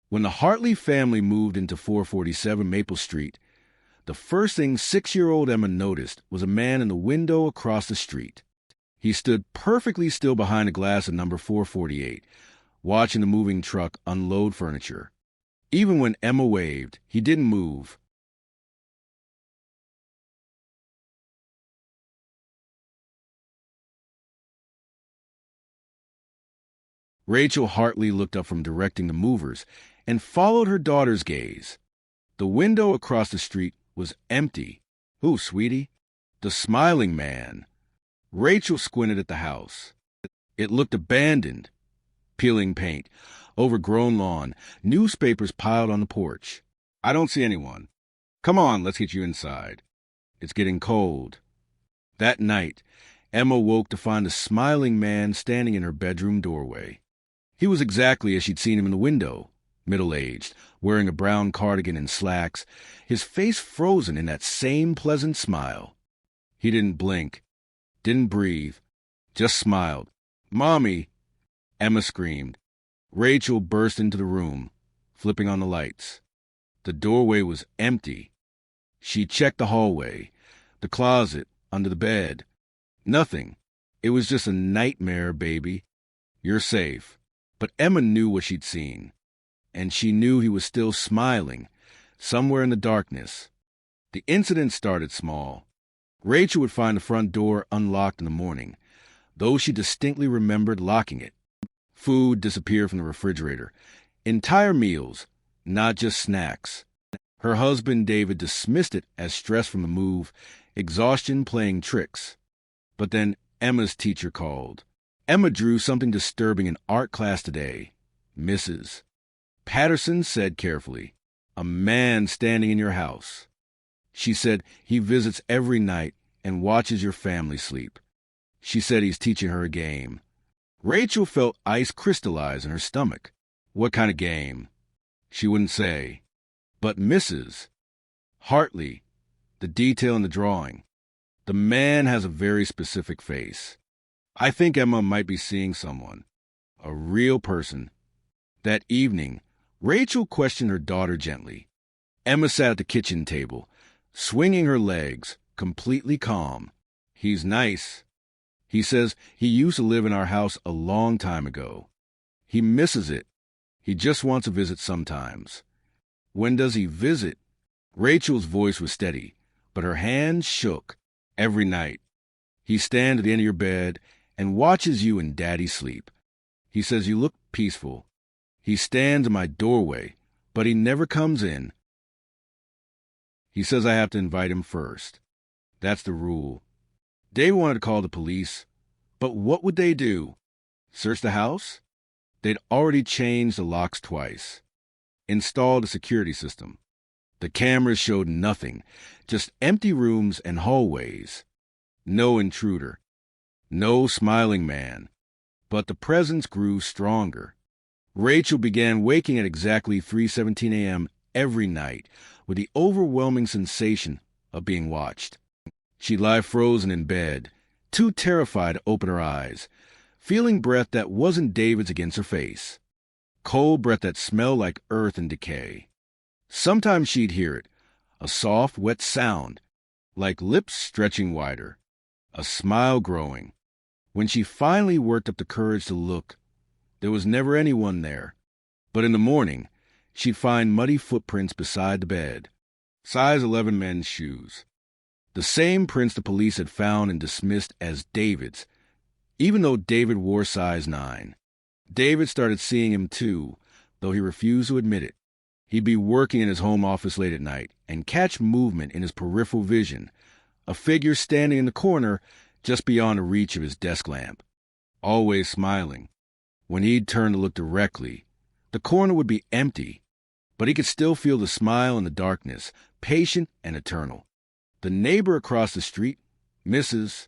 When the Hartley family moved into 447 Maple Street, the first thing 6-year-old Emma noticed was a man in the window across the street. He stood perfectly still behind the glass of number 448, watching the moving truck unload furniture. Even when Emma waved, he didn't move. Rachel Hartley looked up from directing the movers and followed her daughter's gaze. The window across the street was empty. "Who, sweetie?" "The smiling man." Rachel squinted at the house. It looked abandoned. Peeling paint, overgrown lawn, newspapers piled on the porch. "I don't see anyone. Come on, let's get you inside. It's getting cold." That night, Emma woke to find the smiling man standing in her bedroom doorway. He was exactly as she'd seen him in the window, middle-aged, wearing a brown cardigan and slacks, his face frozen in that same pleasant smile. He didn't blink, didn't breathe, just smiled. "Mommy!" Emma screamed. Rachel burst into the room, flipping on the lights. The doorway was empty. She checked the hallway, the closet, under the bed. Nothing. It was just a nightmare, baby. You're safe. But Emma knew what she'd seen, and she knew he was still smiling, somewhere in the darkness. The incident started small. Rachel would find the front door unlocked in the morning, though she distinctly remembered locking it. Food disappeared from the refrigerator. Entire meals, not just snacks. Her husband, David, dismissed it as stress from the move, exhaustion playing tricks. But then Emma's teacher called. Emma drew something disturbing in art class today. "Mrs. Patterson said carefully, 'A man standing in your house.' She said he visits every night and watches your family sleep. She said he's teaching her a game." Rachel felt ice crystallize in her stomach. What kind of game? She wouldn't say. But Mrs. Hartley, the detail in the drawing. The man has a very specific face. I think Emma might be seeing someone, a real person. That evening, Rachel questioned her daughter gently. Emma sat at the kitchen table, swinging her legs, completely calm. "He's nice. He says he used to live in our house a long time ago. He misses it. He just wants to visit sometimes." "When does he visit?" Rachel's voice was steady, but her hands shook. "Every night. He stands at the end of your bed and watches you and Daddy sleep. He says you look peaceful. He stands in my doorway, but he never comes in. He says I have to invite him first. That's the rule." Dave wanted to call the police, but what would they do? Search the house? They'd already changed the locks twice, installed a security system. The cameras showed nothing, just empty rooms and hallways. No intruder. No smiling man. But the presence grew stronger. Rachel began waking at exactly 3:17 a.m. every night with the overwhelming sensation of being watched. She'd lie frozen in bed, too terrified to open her eyes, feeling breath that wasn't David's against her face. Cold breath that smelled like earth and decay. Sometimes she'd hear it, a soft, wet sound, like lips stretching wider, a smile growing. When she finally worked up the courage to look, there was never anyone there. But in the morning, she'd find muddy footprints beside the bed, size 11 men's shoes. The same prints the police had found and dismissed as David's, even though David wore size 9. David started seeing him too, though he refused to admit it. He'd be working in his home office late at night and catch movement in his peripheral vision, a figure standing in the corner just beyond the reach of his desk lamp, always smiling. When he'd turn to look directly, the corner would be empty, but he could still feel the smile in the darkness, patient and eternal. The neighbor across the street, Mrs.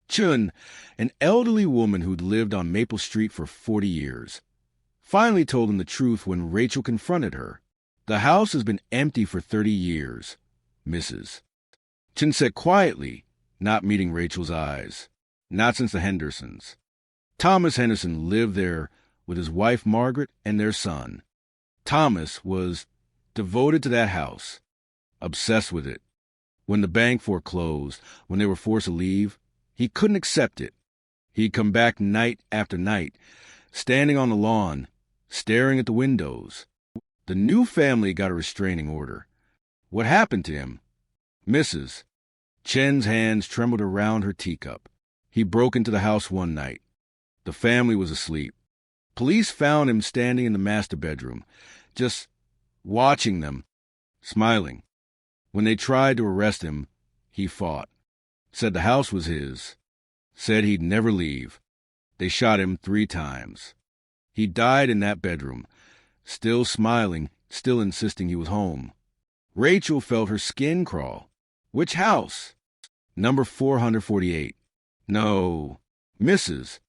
Chun, an elderly woman who'd lived on Maple Street for 40 years, finally told him the truth when Rachel confronted her. "The house has been empty for 30 years, Mrs. Chun said quietly, not meeting Rachel's eyes. "Not since the Hendersons. Thomas Henderson lived there with his wife Margaret and their son. Thomas was devoted to that house, obsessed with it. When the bank foreclosed, when they were forced to leave, he couldn't accept it. He'd come back night after night, standing on the lawn, staring at the windows. The new family got a restraining order. What happened to him? Mrs. Chen's hands trembled around her teacup. He broke into the house one night. The family was asleep. Police found him standing in the master bedroom, just watching them, smiling. When they tried to arrest him, he fought. Said the house was his. Said he'd never leave. They shot him 3 times. He died in that bedroom, still smiling, still insisting he was home. Rachel felt her skin crawl. Which house? Number 448. No, Mrs.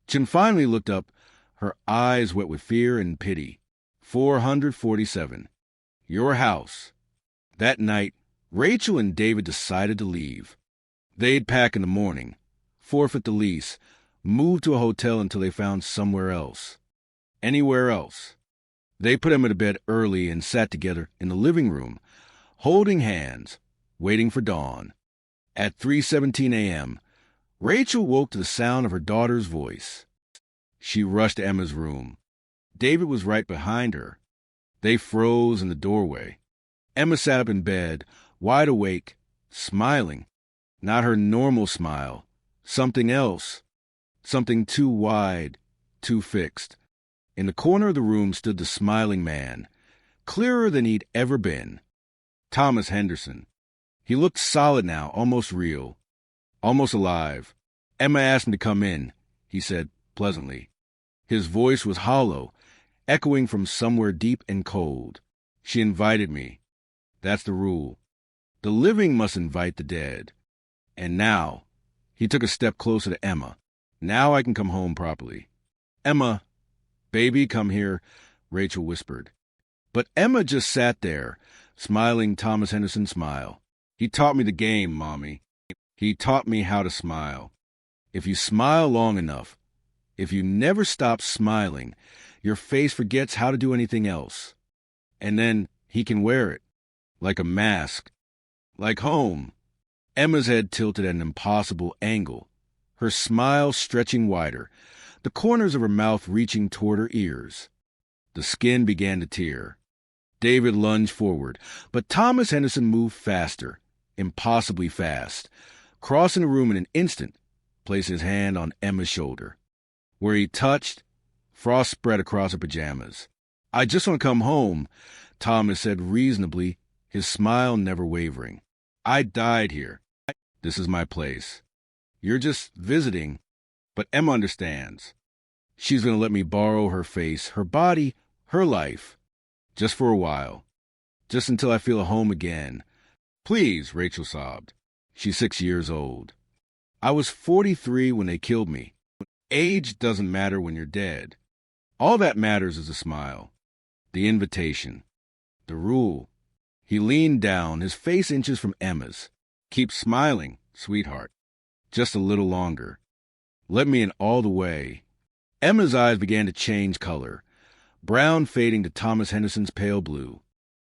Chen finally looked up, her eyes wet with fear and pity. 447. Your house. That night, Rachel and David decided to leave. They'd pack in the morning, forfeit the lease, move to a hotel until they found somewhere else. Anywhere else. They put Emma to bed early and sat together in the living room, holding hands, waiting for dawn. At 3:17 a.m., Rachel woke to the sound of her daughter's voice. She rushed to Emma's room. David was right behind her. They froze in the doorway. Emma sat up in bed, wide awake, smiling. Not her normal smile. Something else. Something too wide, too fixed. In the corner of the room stood the smiling man, clearer than he'd ever been. Thomas Henderson. He looked solid now, almost real, almost alive. Emma asked him to come in, he said pleasantly. His voice was hollow, echoing from somewhere deep and cold. She invited me. That's the rule. The living must invite the dead. And now, he took a step closer to Emma. Now I can come home properly. Emma, baby, come here, Rachel whispered. But Emma just sat there, smiling Thomas Henderson's smile. He taught me the game, Mommy. He taught me how to smile. If you smile long enough, if you never stop smiling, your face forgets how to do anything else. And then he can wear it, like a mask, like home. Emma's head tilted at an impossible angle, her smile stretching wider, the corners of her mouth reaching toward her ears. The skin began to tear. David lunged forward, but Thomas Henderson moved faster, impossibly fast, crossing the room in an instant, placing his hand on Emma's shoulder. Where he touched, frost spread across her pajamas. I just want to come home, Thomas said reasonably, his smile never wavering. I died here. This is my place. You're just visiting, but Emma understands. She's going to let me borrow her face, her body, her life, just for a while, just until I feel at home again. Please, Rachel sobbed. She's 6 years old. I was 43 when they killed me. Age doesn't matter when you're dead. All that matters is a smile, the invitation, the rule. He leaned down, his face inches from Emma's. Keep smiling, sweetheart. Just a little longer. Let me in all the way. Emma's eyes began to change color, brown fading to Thomas Henderson's pale blue.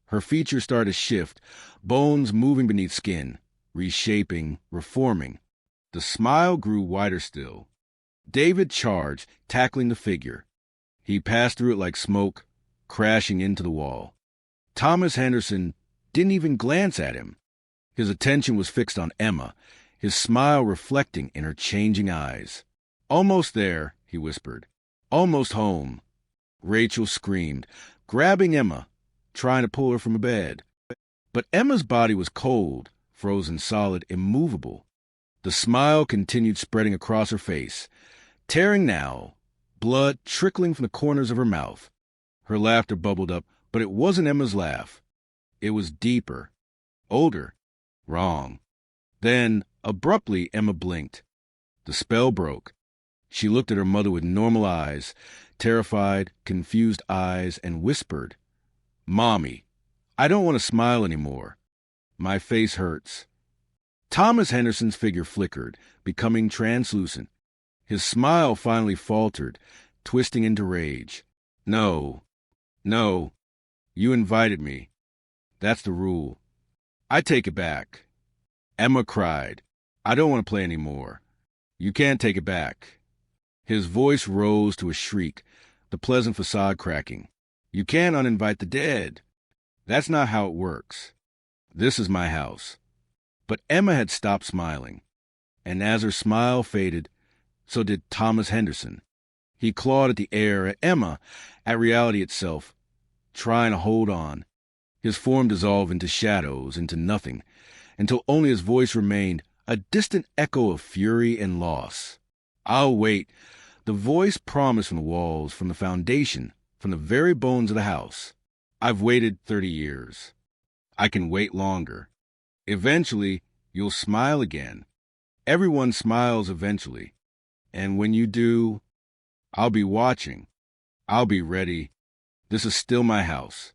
Her features started to shift, bones moving beneath skin, reshaping, reforming. The smile grew wider still. David charged, tackling the figure. He passed through it like smoke, crashing into the wall. Thomas Henderson didn't even glance at him. His attention was fixed on Emma, his smile reflecting in her changing eyes. Almost there, he whispered. Almost home. Rachel screamed, grabbing Emma, trying to pull her from the bed. But Emma's body was cold, frozen solid, immovable. The smile continued spreading across her face, tearing now, blood trickling from the corners of her mouth. Her laughter bubbled up, but it wasn't Emma's laugh. It was deeper, older, wrong. Then, abruptly, Emma blinked. The spell broke. She looked at her mother with normal eyes, terrified, confused eyes, and whispered, Mommy, I don't want to smile anymore. My face hurts. Thomas Henderson's figure flickered, becoming translucent. His smile finally faltered, twisting into rage. No, no, You invited me. That's the rule. I take it back. Emma cried. I don't want to play anymore. You can't take it back. His voice rose to a shriek, the pleasant facade cracking. You can't uninvite the dead. That's not how it works. This is my house. But Emma had stopped smiling, and as her smile faded, so did Thomas Henderson. He clawed at the air, at Emma, at reality itself, trying to hold on. His form dissolved into shadows, into nothing, until only his voice remained, a distant echo of fury and loss. I'll wait. The voice promised from the walls, from the foundation, from the very bones of the house. I've waited 30 years. I can wait longer. Eventually, you'll smile again. Everyone smiles eventually. And when you do, I'll be watching. I'll be ready. This is still my house.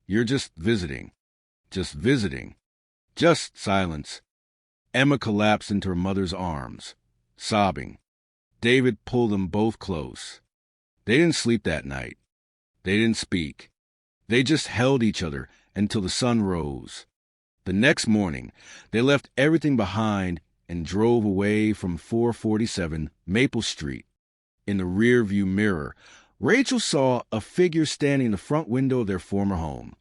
You're just visiting. Just visiting. Just silence. Emma collapsed into her mother's arms, sobbing. David pulled them both close. They didn't sleep that night. They didn't speak. They just held each other until the sun rose. The next morning, they left everything behind and drove away from 447 Maple Street. In the rearview mirror, Rachel saw a figure standing in the front window of their former home.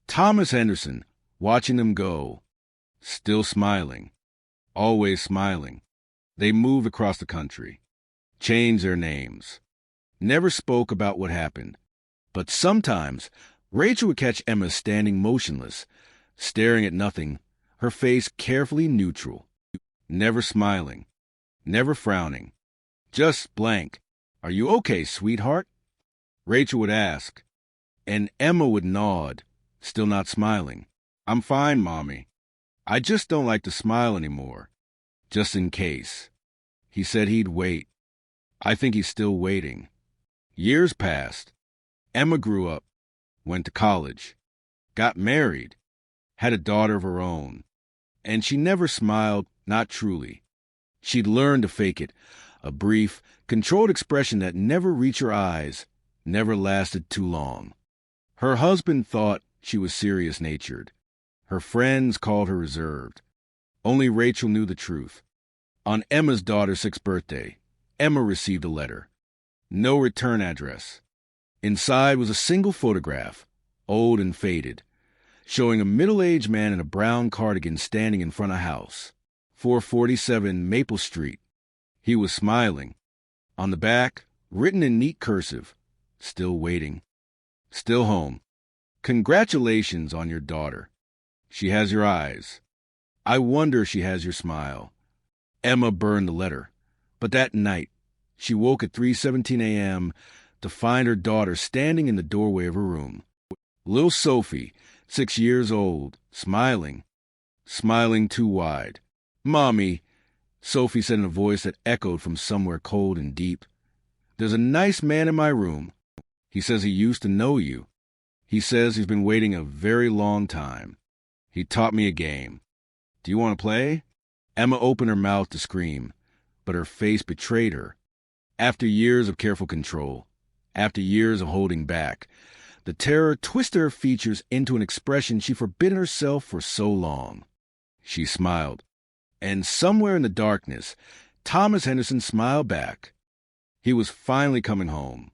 Thomas Henderson, watching them go, still smiling, always smiling. They moved across the country, changed their names, never spoke about what happened. But sometimes Rachel would catch Emma standing motionless, staring at nothing, her face carefully neutral, never smiling, never frowning, just blank. Are you okay, sweetheart? Rachel would ask, and Emma would nod, still not smiling. I'm fine, Mommy. I just don't like to smile anymore, just in case. He said he'd wait. I think he's still waiting. Years passed. Emma grew up, went to college, got married, had a daughter of her own, and she never smiled, not truly. She'd learned to fake it, a brief, controlled expression that never reached her eyes, never lasted too long. Her husband thought she was serious-natured. Her friends called her reserved. Only Rachel knew the truth. On Emma's daughter's 6th birthday, Emma received a letter. No return address. Inside was a single photograph, old and faded, showing a middle-aged man in a brown cardigan standing in front of a house, 447 Maple Street. He was smiling. On the back, written in neat cursive, still waiting, still home. Congratulations on your daughter. She has your eyes. I wonder if she has your smile. Emma burned the letter, but that night, she woke at 3:17 a.m. to find her daughter standing in the doorway of her room. Little Sophie, 6 years old, smiling too wide. Mommy, Sophie said in a voice that echoed from somewhere cold and deep. There's a nice man in my room. He says he used to know you. He says he's been waiting a very long time. He taught me a game. Do you want to play? Emma opened her mouth to scream, but her face betrayed her. After years of careful control, after years of holding back, the terror twisted her features into an expression she'd forbidden herself for so long. She smiled, and somewhere in the darkness, Thomas Henderson smiled back. He was finally coming home.